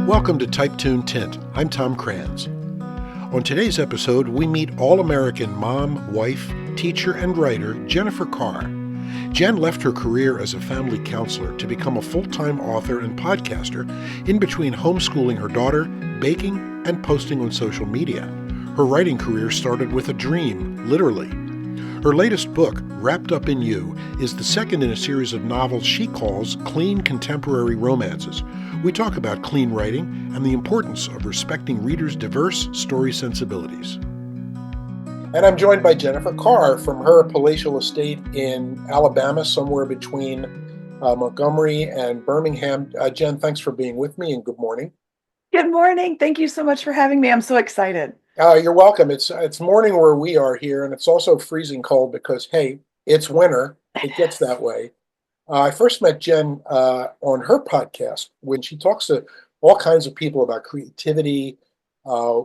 Welcome to Type Tune Tint. I'm Tom Kranz. On today's episode, we meet all-American mom, wife, teacher, and writer Jennifer Carr. Jen left her career as a family counselor to become a full-time author and podcaster in between homeschooling her daughter, baking, and posting on social media. Her writing career started with a dream, literally. Her latest book, Wrapped Up in You, is the second in a series of novels she calls clean contemporary romances. We talk about clean writing and the importance of respecting readers' diverse story sensibilities. And I'm joined by Jennifer Carr from her palatial estate in Alabama, somewhere between Montgomery and Birmingham. Jen, thanks for being with me and good morning. Good morning. Thank you so much for having me. I'm so excited. You're welcome. It's morning where we are here, and it's also freezing cold because, hey, it's winter. It gets that way. I first met Jen on her podcast when she talks to all kinds of people about creativity.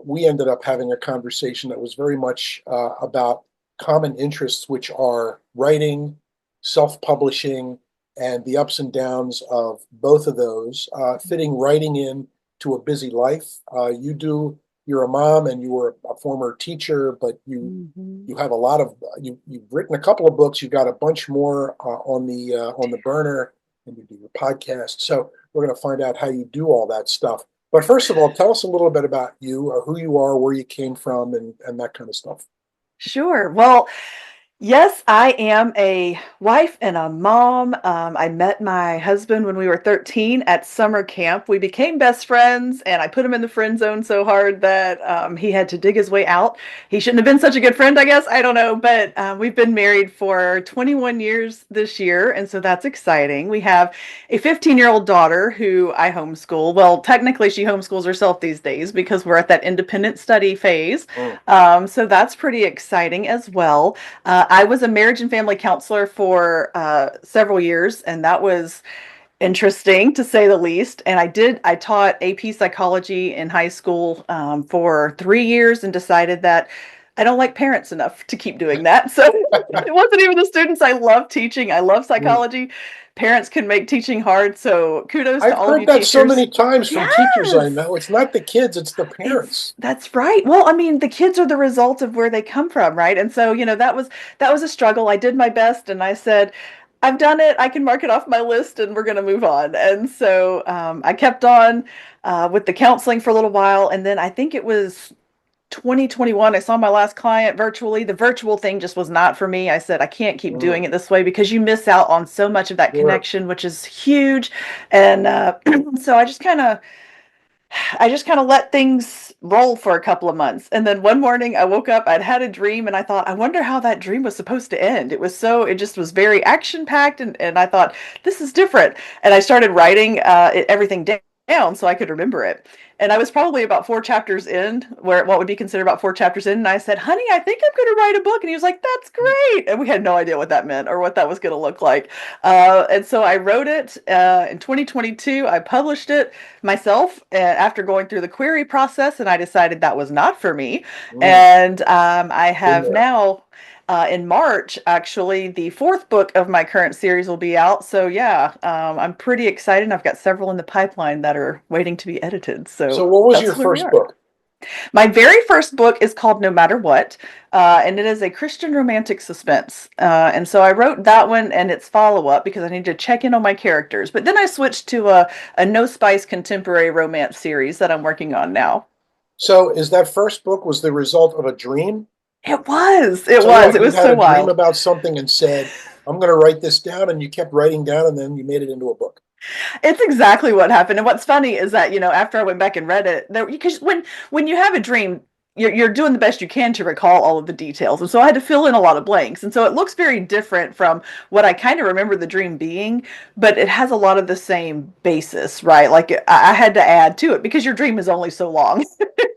We ended up having a conversation that was very much about common interests, which are writing, self-publishing, and the ups and downs of both of those, fitting writing in to a busy life. You're a mom and you were a former teacher, but you have a lot of you've written a couple of books. You've got a bunch more on the burner, and you do your podcast. So we're going to find out how you do all that stuff. But first of all, tell us a little bit about you, who you are, where you came from, and that kind of stuff. Sure. Well, yes, I am a wife and a mom. I met my husband when we were 13 at summer camp. We became best friends, and I put him in the friend zone so hard that he had to dig his way out. He shouldn't have been such a good friend, I guess. I don't know, but we've been married for 21 years this year, and so that's exciting. We have a 15-year-old daughter who I homeschool. Well, technically, she homeschools herself these days because we're at that independent study phase. So that's pretty exciting as well. I was a marriage and family counselor for several years, and that was interesting to say the least. And I taught AP psychology in high school for 3 years and decided that I don't like parents enough to keep doing that. So it wasn't even the students. I love teaching. I love psychology. Parents can make teaching hard. So kudos to all of you teachers. I've heard that so many times from teachers I know. It's not the kids, it's the parents. That's right. Well, I mean, the kids are the result of where they come from, right? And so, that was a struggle. I did my best and I said, I've done it. I can mark it off my list and we're going to move on. And so I kept on with the counseling for a little while. And then I think it was 2021, I saw my last client virtually. The virtual thing just was not for me. I said, I can't keep doing it this way because you miss out on so much of that connection, which is huge. And so I just kind of let things roll for a couple of months. And then one morning I woke up, I'd had a dream and I thought, I wonder how that dream was supposed to end. It just was very action packed. And I thought, this is different. And I started writing everything down so I could remember it. And I was probably about 4 chapters in, what would be considered about 4 chapters in. And I said, honey, I think I'm going to write a book. And he was like, that's great. And we had no idea what that meant or what that was going to look like. And so I wrote it in 2022. I published it myself after going through the query process. And I decided that was not for me. And I have now... in March, actually, the 4th book of my current series will be out. So yeah, I'm pretty excited. I've got several in the pipeline that are waiting to be edited. So what was your first book? My very first book is called No Matter What, and it is a Christian romantic suspense. And so I wrote that one and its follow-up because I needed to check in on my characters. But then I switched to a no-spice contemporary romance series that I'm working on now. So is that first book was the result of a dream? It was. It was so wild. You had a dream about something and said, I'm going to write this down, and you kept writing down, and then you made it into a book. It's exactly what happened. And what's funny is that, after I went back and read it, because when you have a dream, you're doing the best you can to recall all of the details. And so I had to fill in a lot of blanks. And so it looks very different from what I kind of remember the dream being, but it has a lot of the same basis, right? Like I had to add to it because your dream is only so long.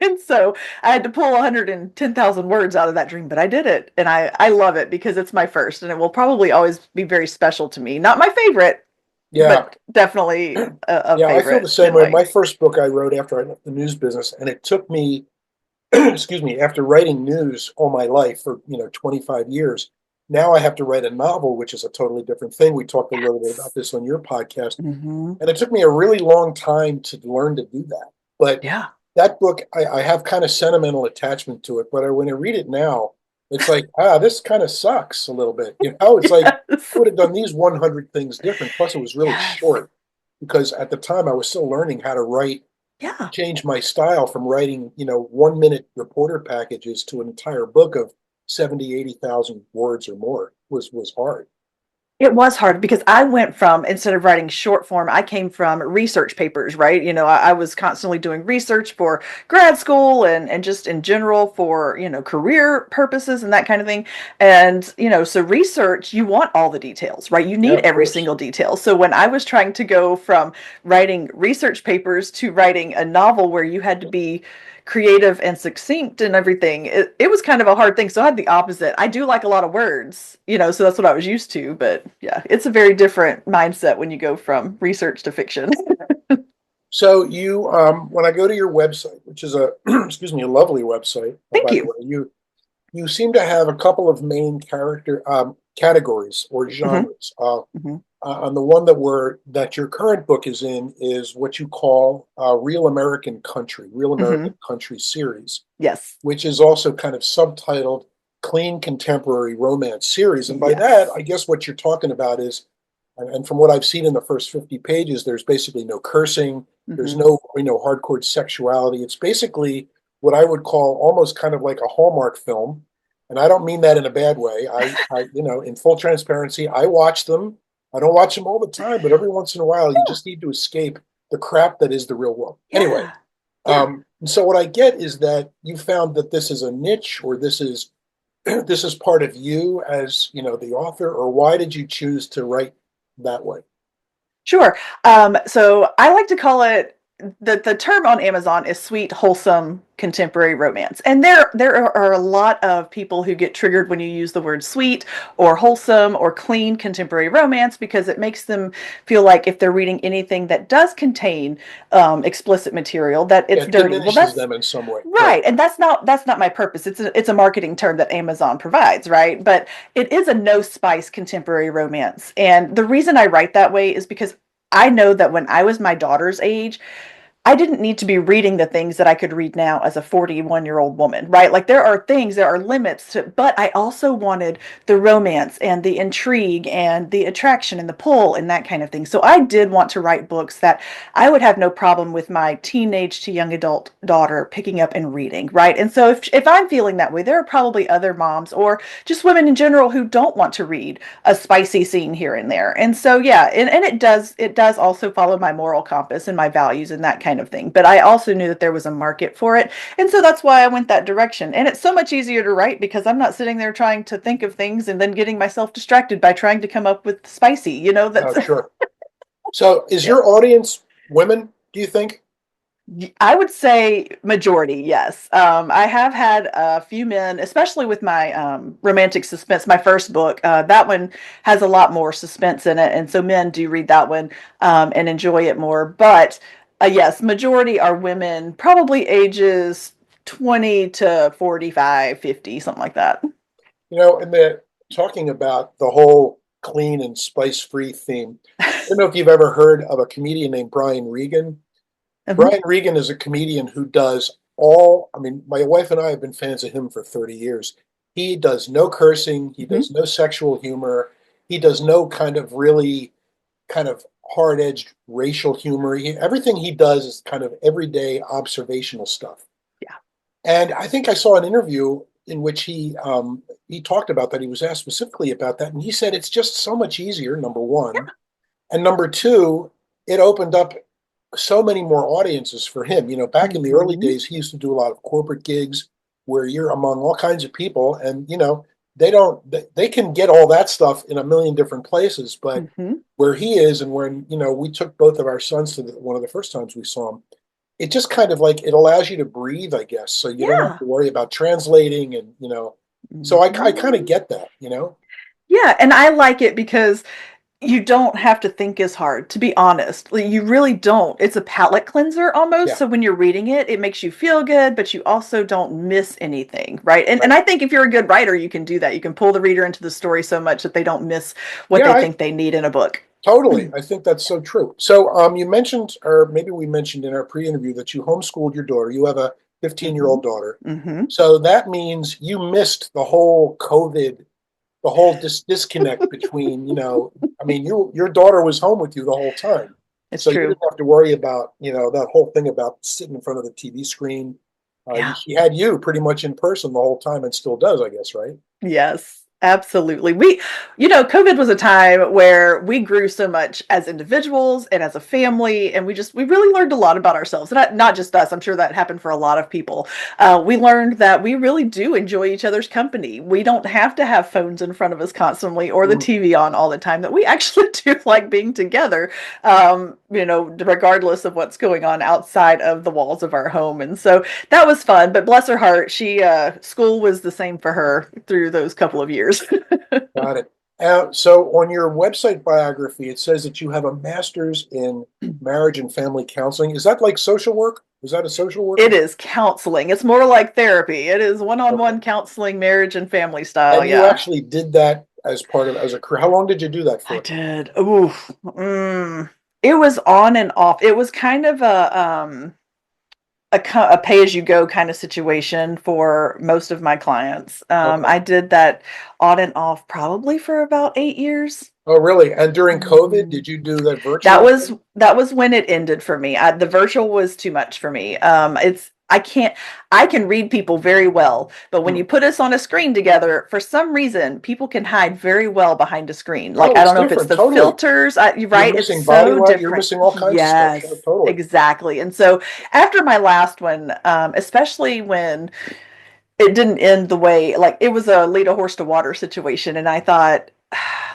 And so I had to pull 110,000 words out of that dream, but I did it. And I love it because it's my first and it will probably always be very special to me. Not my favorite, but definitely a favorite. Yeah, I feel the same way. My first book I wrote after I left the news business, and it took me excuse me, after writing news all my life for 25 years, now I have to write a novel, which is a totally different thing. We talked a little bit about this on your podcast, and it took me a really long time to learn to do that. But Yeah. that book, I have kind of sentimental attachment to it. But when I read it now, it's like, this kind of sucks a little bit. It's like I Yes. would have done these 100 things different. Plus, it was really Yes. short because at the time I was still learning how to write, Yeah. change my style from writing, 1 minute reporter packages to an entire book of 70, 80,000 words or more was hard. It was hard because I went from, instead of writing short form, I came from research papers, right? I was constantly doing research for grad school and just in general for, career purposes and that kind of thing. And, so research, you want all the details, right? You Yeah, need of every course. single detail. So when I was trying to go from writing research papers to writing a novel where you had to be creative and succinct and everything, it was kind of a hard thing. So I had the opposite. I do like a lot of words, so that's what I was used to. But yeah, it's a very different mindset when you go from research to fiction. So when I go to your website, which is a excuse me, a lovely website, Thank by the you. way, you seem to have a couple of main character categories or Hmm. genres. Hmm. On the one that your current book is in is what you call Real Hmm. American Country series, Yes. which is also kind of subtitled Clean Contemporary Romance Series. And by that, Yes. I guess what you're talking about is, and from what I've seen in the first 50 pages, there's basically no cursing, there's Hmm. no hardcore sexuality. It's basically what I would call almost kind of like a Hallmark film. And I don't mean that in a bad way. In full transparency, I watch them. I don't watch them all the time, but every once in a while, you Yeah. just need to escape the crap that is the real world. Anyway, Yeah. Yeah. and so what I get is that you found that this is a niche, or this is this is part of you as the author, or why did you choose to write that way? Sure. So I like to call it, the term on Amazon is sweet, wholesome contemporary romance. And there are a lot of people who get triggered when you use the word sweet or wholesome or clean contemporary romance, because it makes them feel like if they're reading anything that does contain explicit material, that Yeah, it's it dirty. Well, diminishes that's them in some way, right? right, and that's not my purpose. It's a marketing term that Amazon provides, right? But it is a no spice contemporary romance. And the reason I write that way is because I know that when I was my daughter's age, I didn't need to be reading the things that I could read now as a 41-year-old woman, right? Like there are limits to, but I also wanted the romance and the intrigue and the attraction and the pull and that kind of thing. So I did want to write books that I would have no problem with my teenage to young adult daughter picking up and reading, right? And so if I'm feeling that way, there are probably other moms or just women in general who don't want to read a spicy scene here and there. And so yeah, and it does also follow my moral compass and my values and that kind of thing. But I also knew that there was a market for it. And so that's why I went that direction. And it's so much easier to write because I'm not sitting there trying to think of things and then getting myself distracted by trying to come up with spicy, Oh, that's sure. So is yeah. your audience women, do you think? I would say majority, yes. I have had a few men, especially with my romantic suspense, my first book. That one has a lot more suspense in it, and so men do read that one and enjoy it more. But yes, majority are women, probably ages 20 to 45, 50, something like that. And the talking about the whole clean and spice-free theme. I don't know if you've ever heard of a comedian named Brian Regan. Mhm. Brian Regan is a comedian who does all, I mean, my wife and I have been fans of him for 30 years. He does no cursing, he Mhm. does no sexual humor, he does no kind of really kind of hard-edged racial humor. Everything he does is kind of everyday observational stuff. Yeah. And I think I saw an interview in which he talked about that. He was asked specifically about that, and he said it's just so much easier. Number one, and number two, it opened up so many more audiences for him. Back in the early Mhm. days, he used to do a lot of corporate gigs where you're among all kinds of people, and they can get all that stuff in a million different places, but Mhm. where he is, and when we took both of our sons to one of the first times we saw him, it just kind of like it allows you to breathe, I guess, so you don't have Yeah. to worry about translating, and so I kind of Mhm. get that. Yeah, and I like it because you don't have to think as hard, to be honest. Like, you really don't. It's a palate cleanser almost. Yeah, So when you're reading it, it makes you feel good, but you also don't miss anything, right? And right. I think if you're a good writer, you can do that. You can pull the reader into the story so much that they don't miss what Yeah, they I think they need in a book. Totally. I think that's so true. So, you mentioned, or maybe we mentioned in our pre-interview that you homeschooled your daughter. You have a 15-year-old Hmm. daughter. Hmm. So that means you missed the whole COVID, the whole disconnect between, I mean, your daughter was home with you the whole time. It's So you true. didn't have to worry about, that whole thing about sitting in front of the TV screen. Yeah. She had you pretty much in person the whole time and still does, I guess, right? Yes, absolutely. COVID was a time where we grew so much as individuals and as a family, and we really learned a lot about ourselves. And not just us, I'm sure that happened for a lot of people. We learned that we really do enjoy each other's company. We don't have to have phones in front of us constantly or the Mm. TV on all the time, that we actually do like being together, regardless of what's going on outside of the walls of our home. And so that was fun, but bless her heart, she school was the same for her through those couple of years. Got it. So on your website biography, it says that you have a master's in marriage and family counseling. Is that like social work? Is that a social worker? It is counseling. It's more like therapy. It is Okay. one-on-one counseling, marriage and family style. And you Yeah. actually did that as a career. How long did you do that I for? did. Ooh. It was on and off. It was kind of a pay as you go kind of situation for most of my clients. Okay. I did that on and off probably for about 8 years. Oh, really? And during COVID, Mhm. did you do that That virtual was thing? that was when it ended for me. The virtual was too much for me. It's I can read people very well, but when Hmm. you put us on a screen together, for some reason, people can hide very well behind a screen. Like Oh, I it's don't know if it's different. the Totally. filters, You're right? It's missing body so light. You're different. missing all kinds of stuff. Yeah, Yes, totally. exactly. And so after my last one, especially when it didn't end the way, like it was a lead a horse to water situation, and I thought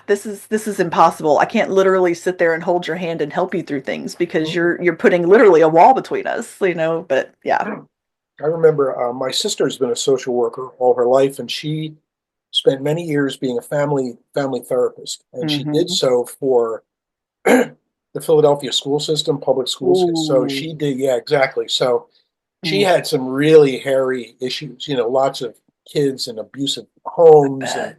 this is impossible. I can't literally sit there and hold your hand and help you through things because Mhm. you're putting literally a wall between us. But yeah. I remember my sister's been a social worker all her life, and she spent many years being a family therapist, and she did Hmm. so for the Philadelphia school system, public school system. So Ooh. she did, yeah, exactly. So she Mm, had some really hairy issues, lots of kids in abusive I homes, and bet.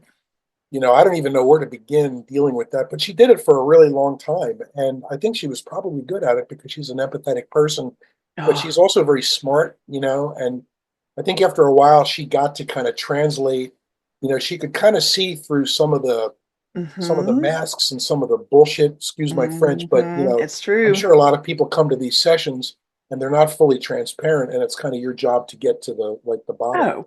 I don't even know where to begin dealing with that. But she did it for a really long time, and I think she was probably good at it because she's an empathetic person, but Oh. she's also very smart, and I think after a while she got to kind of translate, she could kind of see through some of the Hmm. masks and some of the bullshit, excuse my French, but It's I'm true. sure a lot of people come to these sessions and they're not fully transparent, and it's kind of your job to get to the bottom. Oh,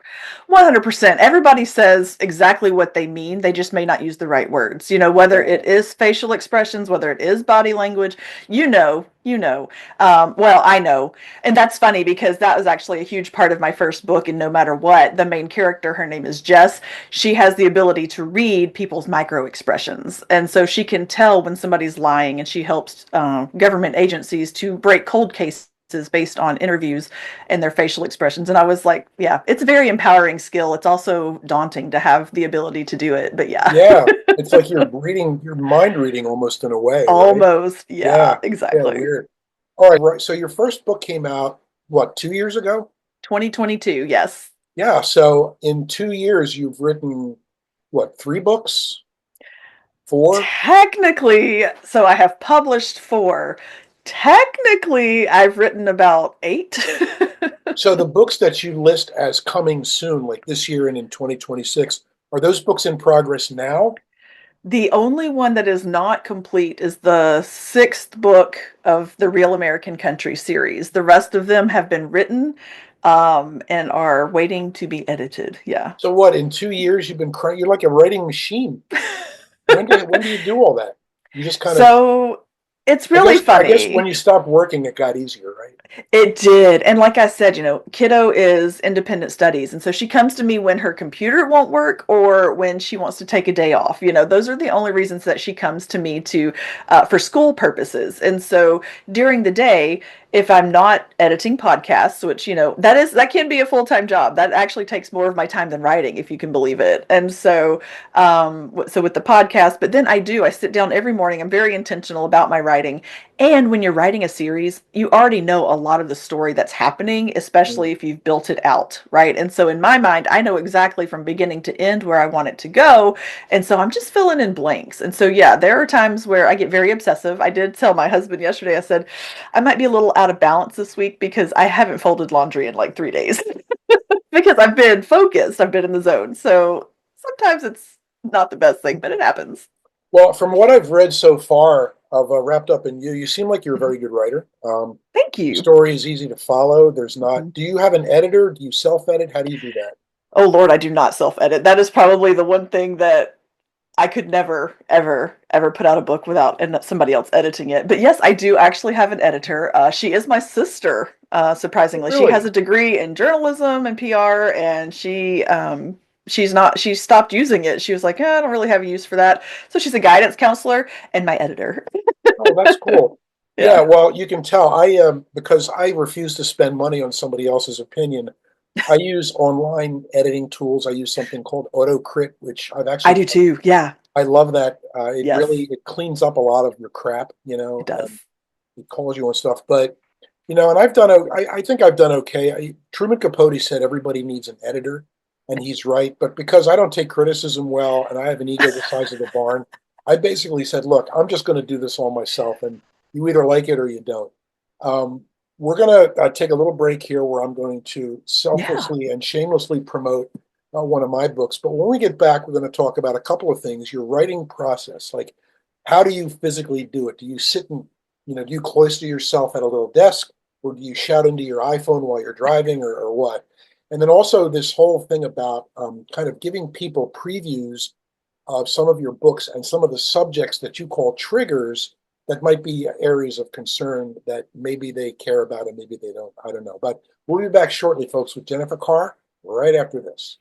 100%. Everybody says exactly what they mean. They just may not use the right words. Whether Yeah. it is facial expressions, whether it is body language, you know. Well, I know. And that's funny because that was actually a huge part of my first book. And no matter what, the main character, her name is Jess, she has the ability to read people's micro expressions. And so she can tell when somebody's lying, and she helps government agencies to break cold cases based on interviews and their facial expressions. And I was like, yeah, it's a very empowering skill. It's also daunting to have the ability to do it. But yeah, Yeah, it's like you're reading, you're mind reading almost in a way, right? almost. Yeah, Yeah, yeah, exactly. weird. All right, right. So your first book came out, what, 2 years ago? 2022. Yes. Yeah. So in 2 years, you've written what, three books? Four? Technically, so I have published four. Technically, I've written about eight. So the books that you list as coming soon, like this year and in 2026, are those books in progress now? The only one that is not complete is the sixth book of the Real American Country series. The rest of them have been written, and are waiting to be edited. Yeah. So what, in 2 years you've been cranking, you're like a writing machine. When do you do all that? You just kind of, So it's I really guess I guess when funny. you stopped working it got easier, right? It did. And like I said, kiddo is independent studies. And so she comes to me when her computer won't work or when she wants to take a day off. Those are the only reasons that she comes to me for school purposes. And so during the day, if I'm not editing podcasts, which, that can be a full-time job. That actually takes more of my time than writing, if you can believe it. And so with the podcast, but then I sit down every morning. I'm very intentional about my writing. writing. And when you're writing a series, you already know a lot of the story that's happening, especially Mm. if you've built it out, right? And so in my mind, I know exactly from beginning to end where I want it to go. And so I'm just filling in blanks. And so, yeah, there are times where I get very obsessive. I did tell my husband yesterday, I said, I might be a little out of balance this week because I haven't folded laundry in like 3 days because I've been focused, I've been in the zone. So sometimes it's not the best thing, but it happens. Well, from what I've read so far of Wrapped Up in You, you seem like you're a very good writer. Thank The you. story is easy to follow. There's not. Mhm. Do you have an editor? Do you self-edit? How do you do that? Oh Lord, I do not self edit. That is probably the one thing that I could never, ever, ever put out a book without somebody else editing it. But yes, I do actually have an editor. She is my sister, surprisingly. She has Really? a degree in journalism and PR, and she stopped using it. She was like, I don't really have a use for that. So she's a guidance counselor and my editor. Oh, that's cool. Yeah, Yeah. well, you can tell I because I refuse to spend money on somebody else's opinion. I use online editing tools. I use something called AutoCrit, which I've I actually do too. Yeah. I love that. It Yes, really it cleans up a lot of your crap, it does. it calls you on stuff. But and I've done. I think I've done okay. Truman Capote said everybody needs an editor, and he's right. But because I don't take criticism well, and I have an ego the size of the barn, I basically said, "Look, I'm just going to do this all myself, and you either like it or you don't." Um, we're going to take a little break here, where I'm going to Yeah. selflessly and shamelessly promote one of my books. But when we get back, we're going to talk about a couple of things. Your writing process, like how do you physically do it? Do you sit and do you cloister yourself at a little desk, or do you shout into your iPhone while you're driving, or what? And then also this whole thing about kind of giving people previews of some of your books and some of the subjects that you call triggers that might be areas of concern that maybe they care about and maybe they don't. I don't know. But we'll be back shortly, folks, with Jennifer Carr right after this.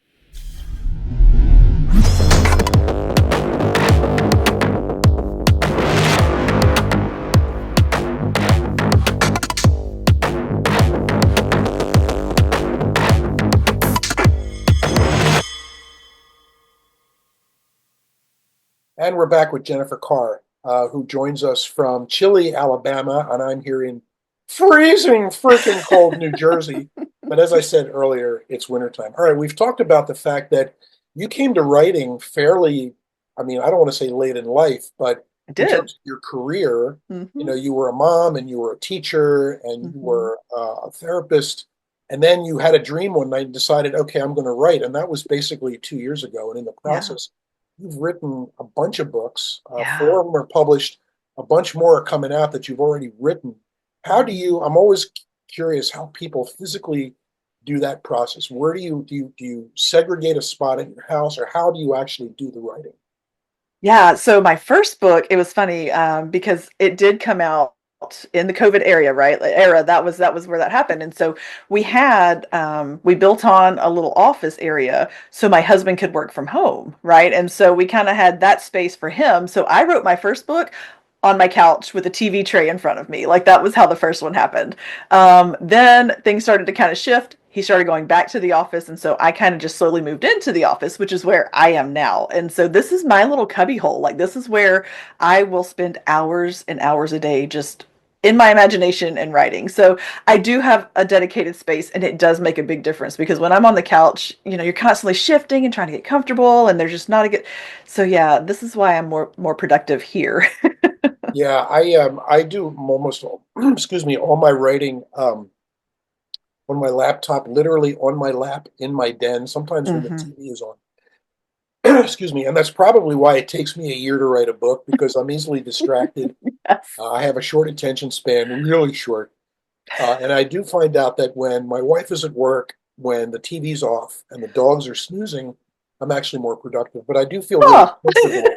And we're back with Jennifer Carr, who joins us from Chile, Alabama, and I'm here in freezing freaking cold New Jersey. But as I said earlier, it's wintertime. All right, we've talked about the fact that you came to writing fairly, I mean, I don't want to say late in life, but I in did. terms of your career, Hmm. you were a mom and you were a teacher and you Hmm. were a therapist. And then you had a dream one night and decided, okay, I'm going to write. And that was basically 2 years ago. And in the Yeah. process, you've written a bunch of books. Yeah. Four of them are published. A bunch more are coming out that you've already written. How do Mhm. you? I'm always curious how people physically do that process. Where do you segregate a spot in your house, or how do you actually do the writing? Yeah, so my first book, it was funny, because it did come out in the COVID area, right? Era. That was where that happened. And so we built on a little office area so my husband could work from home, right? And so we kind of had that space for him. So I wrote my first book on my couch with a TV tray in front of me. Like that was how the first one happened. Then things started to kind of shift. He started going back to the office. And so I kind of just slowly moved into the office, which is where I am now. And so this is my little cubby hole. Like this is where I will spend hours and hours a day just in my imagination and writing. So I do have a dedicated space and it does make a big difference because when I'm on the couch, you're constantly shifting and trying to get comfortable and there's just not a good. So yeah, this is why I'm more productive here. Yeah, I do almost all, excuse me, all my writing on my laptop, literally on my lap in my den. Sometimes when the Hmm. TV is on. Excuse me, and that's probably why it takes me a year to write a book because I'm easily distracted. Yes. I have a short attention span, really short. And I do find out that when my wife is at work, when the TV's off and the dogs are snoozing, I'm actually more productive. But I do feel really Oh. comfortable.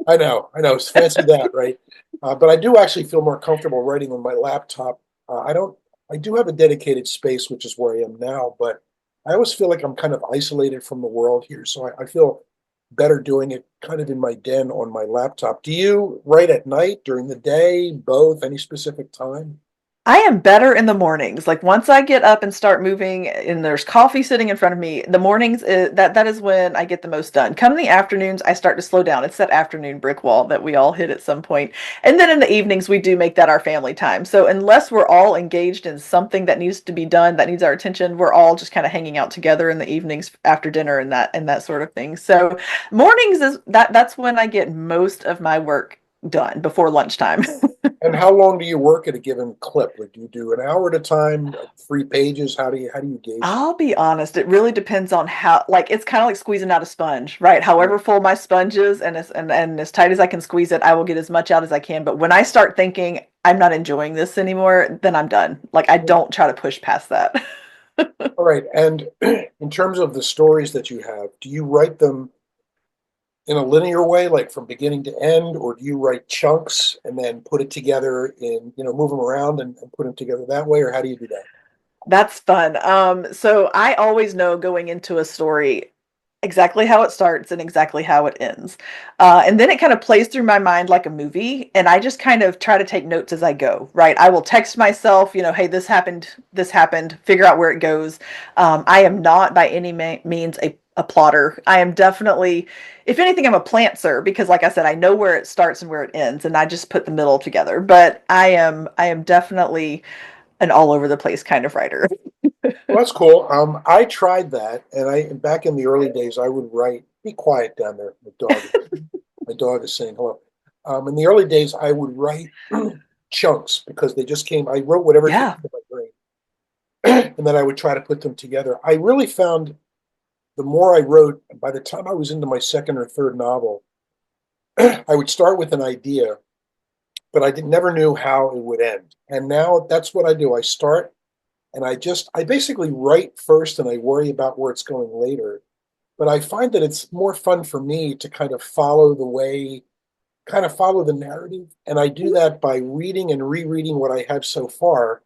I know, it's fancy that, right? But I do actually feel more comfortable writing on my laptop. I don't, I do have a dedicated space, which is where I am now, but I always feel like I'm kind of isolated from the world here. So I feel better doing it kind of in my den on my laptop. Do you write at night, during the day, both, any specific time? I am better in the mornings. Like once I get up and start moving and there's coffee sitting in front of me, the mornings that is when I get the most done. Come the afternoons, I start to slow down. It's that afternoon brick wall that we all hit at some point. And then in the evenings, we do make that our family time. So unless we're all engaged in something that needs to be done, that needs our attention, we're all just kind of hanging out together in the evenings after dinner and that sort of thing. So mornings is that's when I get most of my work done before lunchtime. And how long do you work at a given clip? Like, do you do an hour at a time, 3 pages? How do you gauge that? I'll be honest, it really depends on how, like, it's kind of like squeezing out a sponge, right? Yeah. However full my sponge is and as tight as I can squeeze it, I will get as much out as I can. But when I start thinking I'm not enjoying this anymore, then I'm done. Like, I don't try to push past that. All right. And in terms of the stories that you have, do you write them in a linear way, like from beginning to end, or do you write chunks and then put it together in, move them around and put them together that way, or how do you do that? That's fun. So I always know going into a story exactly how it starts and exactly how it ends. And then it kind of plays through my mind like a movie. And I just kind of try to take notes as I go, right? I will text myself, hey, this happened, figure out where it goes. I am not by any means a plotter. I am definitely, if anything, I'm a plantser because, like I said, I know where it starts and where it ends, and I just put the middle together. But I am definitely an all over the place kind of writer. Well, that's cool. I tried that, and back in the early days, I would write. Be quiet down there. My dog is saying hello. In the early days, I would write chunks because they just came. I wrote whatever came Yeah. to my brain, and then I would try to put them together. I really found the more I wrote, by the time I was into my second or third novel, I would start with an idea, but never knew how it would end. And now that's what I do. I start and I basically write first and I worry about where it's going later. But I find that it's more fun for me to kind of follow the narrative. And I do that by reading and rereading what I have so far,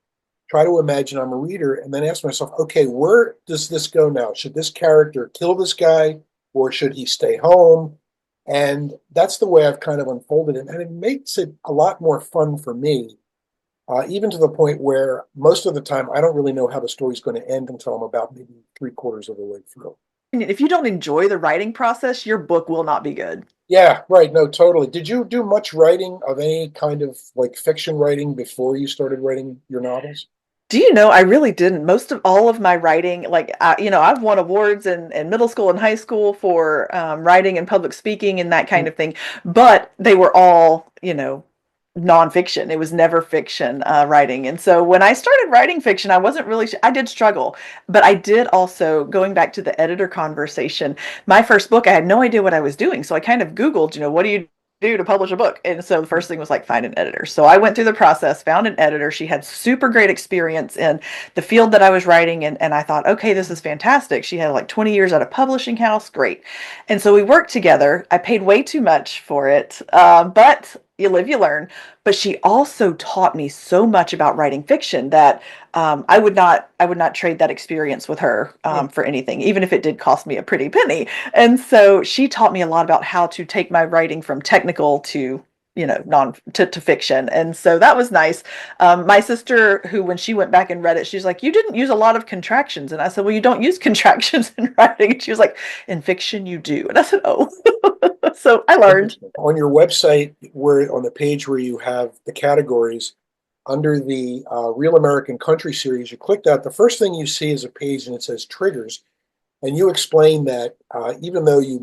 try to imagine I'm a reader, and then ask myself, okay, where does this go now? Should this character kill this guy or should he stay home? And that's the way I've kind of unfolded it. And it makes it a lot more fun for me, even to the point where most of the time I don't really know how the story's going to end until I'm about maybe three-quarters of the way through. If you don't enjoy the writing process, your book will not be good. Yeah, right. No, totally. Did you do much writing of any kind of like fiction writing before you started writing your novels? Do you know, I really didn't. Most of all of my writing, like, I've won awards in middle school and high school for writing and public speaking and that kind of thing, but they were all, nonfiction. It was never fiction writing. And so when I started writing fiction, I wasn't really, I did struggle, but I did also, going back to the editor conversation, my first book, I had no idea what I was doing. So I kind of Googled, what do you do to publish a book? And so the first thing was like find an editor. So I went through the process, found an editor. She had super great experience in the field that I was writing. And I thought, okay, this is fantastic. She had like 20 years at a publishing house. Great. And so we worked together. I paid way too much for it. But you live, you learn. But she also taught me so much about writing fiction that I would not trade that experience with her for anything, even if it did cost me a pretty penny. And so she taught me a lot about how to take my writing from technical to non to fiction. And so that was nice. My sister, who when she went back and read it, she's like, you didn't use a lot of contractions. And I said, well, you don't use contractions in writing. And she was like, in fiction you do. And I said, oh. So I learned. Interesting. On your website, where on the page where you have the categories under the Real American Country series, you click that. The first thing you see is a page and it says triggers, and you explain that even though you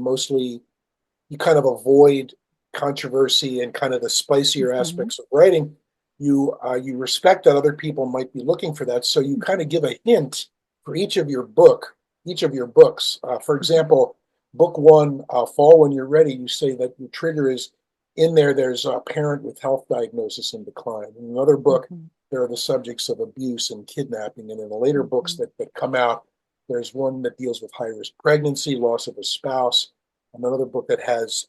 kind of avoid controversy and kind of the spicier Mhm. aspects of writing, you respect that other people might be looking for that, so you kind of give a hint for each of your books. For example, book one, Fall When You're Ready, you say that your trigger is in there. There's a parent with health diagnosis in decline. In another book, Mhm. there are the subjects of abuse and kidnapping, and in the later books Mhm. that come out, there's one that deals with high risk pregnancy, loss of a spouse, another book that has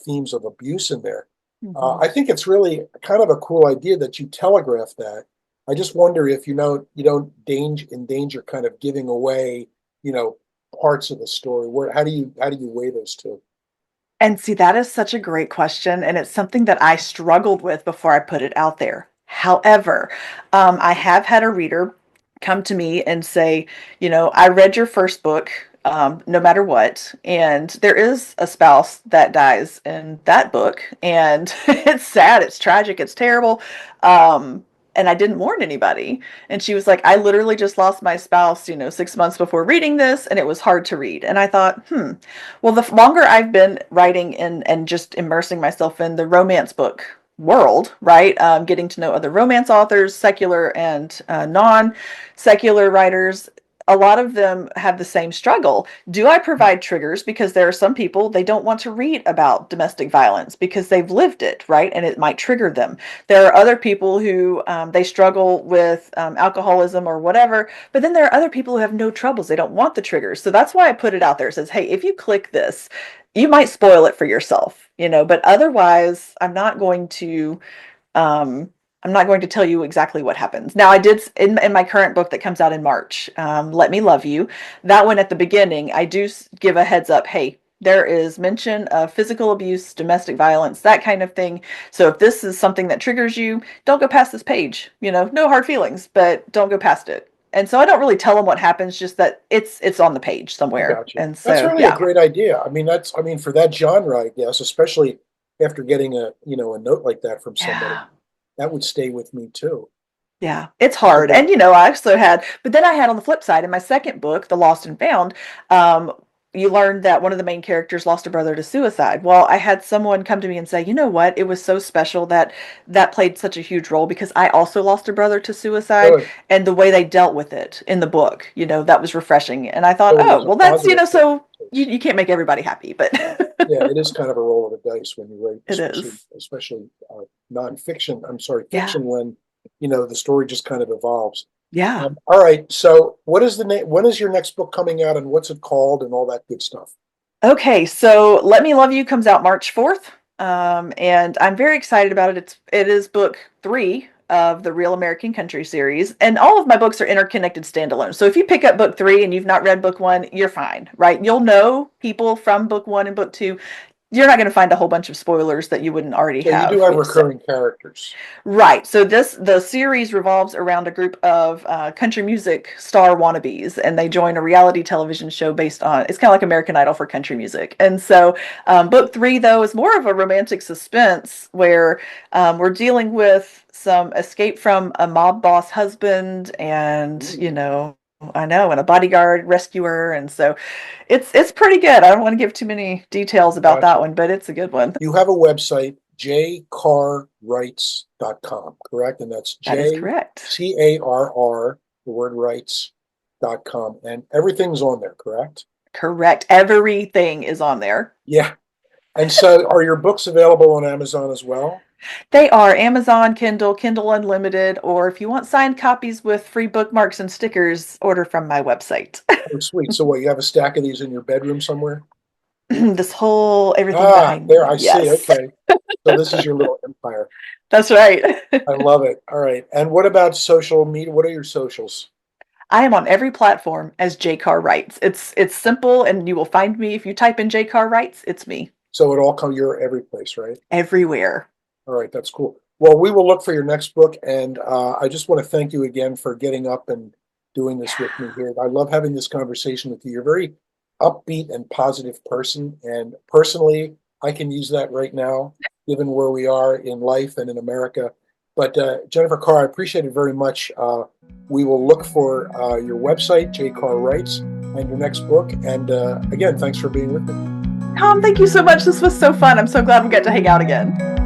themes of abuse in there. Mhm. I think it's really kind of a cool idea that you telegraph that. I just wonder if you don't endanger kind of giving away you know parts of the story. Where how do you weigh those two? And see, that is such a great question, and it's something that I struggled with before I put it out there. However, I have had a reader come to me and say, I read your first book, no matter what, and there is a spouse that dies in that book, and it's sad, it's tragic, it's terrible. And I didn't warn anybody. And she was like, I literally just lost my spouse, 6 months before reading this, and it was hard to read. And I thought, well, the longer I've been writing and just immersing myself in the romance book world, right? Getting to know other romance authors, secular and non-secular writers. A lot of them have the same struggle. Do I provide triggers? Because there are some people, they don't want to read about domestic violence because they've lived it, right? And it might trigger them. There are other people who they struggle with alcoholism or whatever, but then there are other people who have no troubles. They don't want the triggers. So that's why I put it out there. It says, hey, if you click this, you might spoil it for yourself, but otherwise um, I'm not going to tell you exactly what happens. Now, I did in my current book that comes out in March, Let Me Love You. That one at the beginning, I do give a heads up. Hey, there is mention of physical abuse, domestic violence, that kind of thing. So if this is something that triggers you, don't go past this page. No hard feelings, but don't go past it. And so I don't really tell them what happens, just that it's on the page I somewhere. got you. And That's so, really a yeah, great idea. I mean, for that genre, I guess, especially after getting a note like that from somebody, yeah. that would stay with me too. Yeah, it's How hard. about And I also had, but then I had on the flip side in my second book, The Lost and Found, um, you learned that one of the main characters lost a brother to suicide. Well, I had someone come to me and say, you know what? It was so special that that played such a huge role because I also lost a brother to suicide, good? and the way they dealt with it in the book, that was refreshing. And I thought, So it oh, was a well, that's, positive turn so of you can't make everybody happy, but Yeah, it is kind of a roll of the dice when you write, it is. especially nonfiction. I'm sorry, Yeah. fiction when the story just kind of evolves. Yeah. All right, so what is the name? When is your next book coming out, and what's it called, and all that good stuff? Okay, so Let Me Love You comes out March 4th. And I'm very excited about it. It is book 3 of the Real American Country series, and all of my books are interconnected standalone. So if you pick up book 3 and you've not read book 1, you're fine, right? You'll know people from book 1 and book 2. You're not going to find a whole bunch of spoilers that you wouldn't already So you do have. have So recurring characters. right. So the series revolves around a group of country music star wannabes, and they join a reality television show based on. It's kind of like American Idol for country music. And so, book 3 though is more of a romantic suspense where we're dealing with some escape from a mob boss husband, and Ooh, I know, and a bodyguard rescuer, and so it's pretty good. I don't want to give too many details about that gotcha. one, but it's a good one. You have a website, jcarwrites.com, correct? And that's That is correct. JCarr, the word rights.com. And everything's on there, correct? Correct. Everything is on there. Yeah. And so are your books available on Amazon as well? They are Amazon, Kindle, Kindle Unlimited, or if you want signed copies with free bookmarks and stickers, order from my website. Oh, sweet. So what, you have a stack of these in your bedroom somewhere? This whole everything Ah, behind there, me. I see. Yes, Okay. So this is your little empire. that's right. I love it. All right. And what about social media? What are your socials? I am on every platform as J Carr Writes. It's simple, and you will find me if you type in J Carr Writes. It's me So it all come, you're every place, right? everywhere. All right, that's cool. Well, we will look for your next book, and I just want to thank you again for getting up and doing this with me here. I love having this conversation with you. You're a very upbeat and positive person, and personally, I can use that right now, given where we are in life and in America. But Jennifer Carr, I appreciate it very much. We will look for your website, J. Carr Writes, and your next book. And again, thanks for being with me. Tom, thank you so much. This was so fun. I'm so glad we got to hang out again.